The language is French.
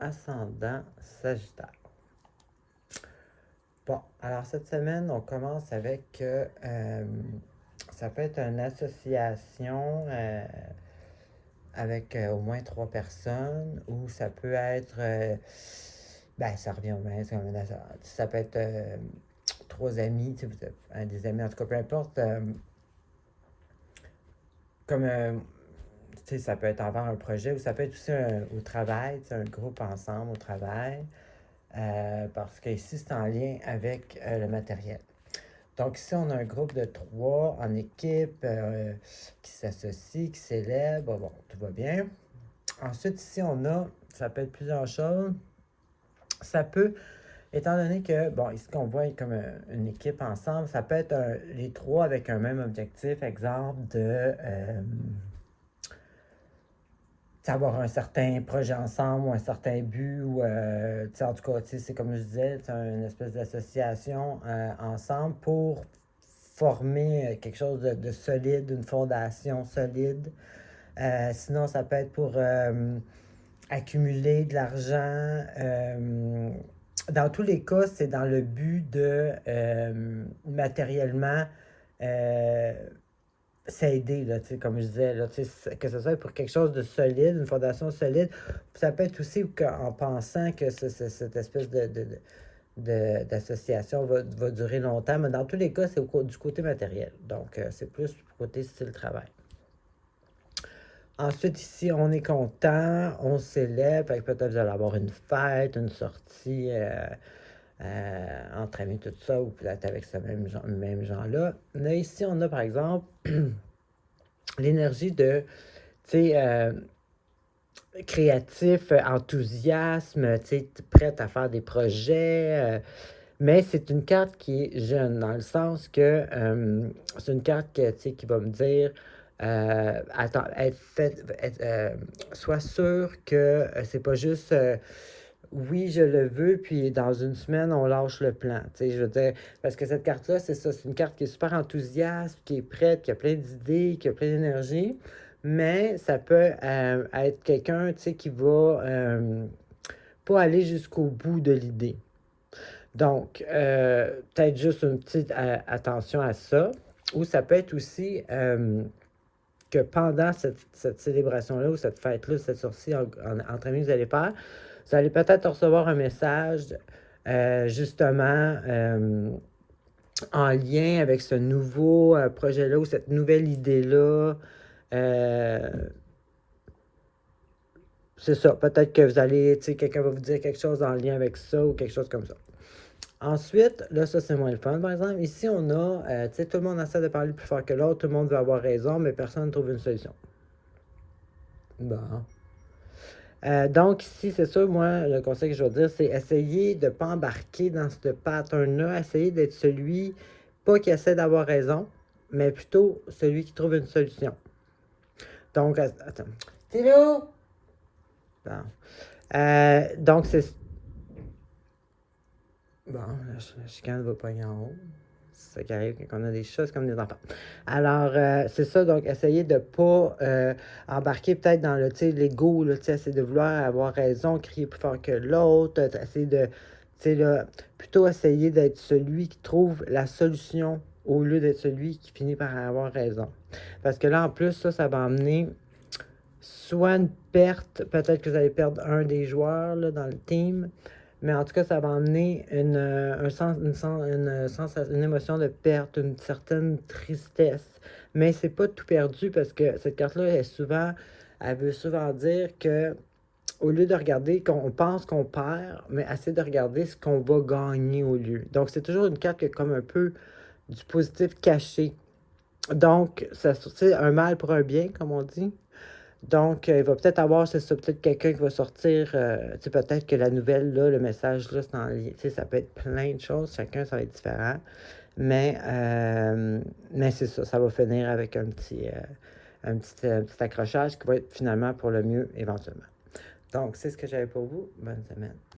ascendant Sagittaire. Bon, alors cette semaine, on commence avec ça peut être une association avec au moins 3 personnes, ou ça peut être, ça revient au même, ça peut être 3 amis, tu sais, des amis, en tout cas, peu importe, comme, tu sais, ça peut être envers un projet, ou ça peut être aussi au travail, tu sais, un groupe ensemble au travail, parce que ici, c'est en lien avec le matériel. Donc ici, on a un groupe de 3 en équipe qui s'associe, qui célèbre. Bon, tout va bien. Ensuite, ici, ça peut être plusieurs choses. Ça peut, étant donné que, bon, ici qu'on voit comme une équipe ensemble, ça peut être les 3 avec un même objectif, exemple avoir un certain projet ensemble ou un certain but, ou, en tout cas, c'est comme je disais, une espèce d'association ensemble pour former quelque chose de solide, une fondation solide. Sinon, ça peut être pour accumuler de l'argent. Dans tous les cas, c'est dans le but de matériellement s'aider, là, comme je disais, là, que ce soit pour quelque chose de solide, une fondation solide. Puis ça peut être aussi en pensant que cette espèce d'association va durer longtemps, mais dans tous les cas, c'est du côté matériel. Donc, c'est plus du côté style travail. Ensuite, ici, on est content, on célèbre, peut-être vous allez avoir une fête, une sortie entre amis, tout ça, ou peut-être avec ce même gens-là. Mais ici, on a, par exemple, l'énergie de, tu sais, créatif, enthousiasme, tu sais, prête à faire des projets. Mais c'est une carte qui est jeune, dans le sens que c'est une carte qui va me dire attends, sois sûr que c'est pas juste oui, je le veux, puis dans une semaine, on lâche le plan. Je veux dire, parce que cette carte-là, c'est ça, c'est une carte qui est super enthousiaste, qui est prête, qui a plein d'idées, qui a plein d'énergie, mais ça peut être quelqu'un, qui va pas aller jusqu'au bout de l'idée. Donc, peut-être juste une petite attention à ça. Ou ça peut être aussi que pendant cette célébration-là, ou cette fête-là, cette sortie entre amis que vous allez faire, vous allez peut-être recevoir un message, justement, en lien avec ce nouveau projet-là, ou cette nouvelle idée-là. C'est ça, peut-être que vous allez, quelqu'un va vous dire quelque chose en lien avec ça, ou quelque chose comme ça. Ensuite, là, ça, c'est moins le fun, par exemple. Ici, on a, tout le monde essaie de parler plus fort que l'autre, tout le monde veut avoir raison, mais personne ne trouve une solution. Bon. Donc, ici, c'est ça, moi, le conseil que je vais dire, c'est essayer de ne pas embarquer dans ce pattern-là, essayer d'être celui, pas qui essaie d'avoir raison, mais plutôt celui qui trouve une solution. Donc, attends. Philo! Bon. Donc, c'est... Bon, la chicane va pogner en haut. C'est ça qui arrive quand on a des choses comme des enfants. Alors, c'est ça, donc essayez de ne pas embarquer peut-être dans le, l'ego, essayer de vouloir avoir raison, crier plus fort que l'autre, essayer de, plutôt essayer d'être celui qui trouve la solution au lieu d'être celui qui finit par avoir raison. Parce que là, en plus, ça va amener soit une perte, peut-être que vous allez perdre un des joueurs là, dans le team, mais en tout cas, ça va amener une émotion de perte, une certaine tristesse. Mais c'est pas tout perdu, parce que cette carte-là, elle veut souvent dire que, au lieu de regarder qu'on pense qu'on perd, mais essayer de regarder ce qu'on va gagner au lieu. Donc, c'est toujours une carte qui est comme un peu du positif caché. Donc, ça, c'est un mal pour un bien, comme on dit. Donc, il va peut-être avoir, c'est ça, peut-être quelqu'un qui va sortir, peut-être que la nouvelle, là, le message, là, c'est en lien, ça peut être plein de choses, chacun, ça va être différent, mais c'est ça, ça va finir avec un petit accrochage qui va être finalement pour le mieux, éventuellement. Donc, c'est ce que j'avais pour vous. Bonne semaine.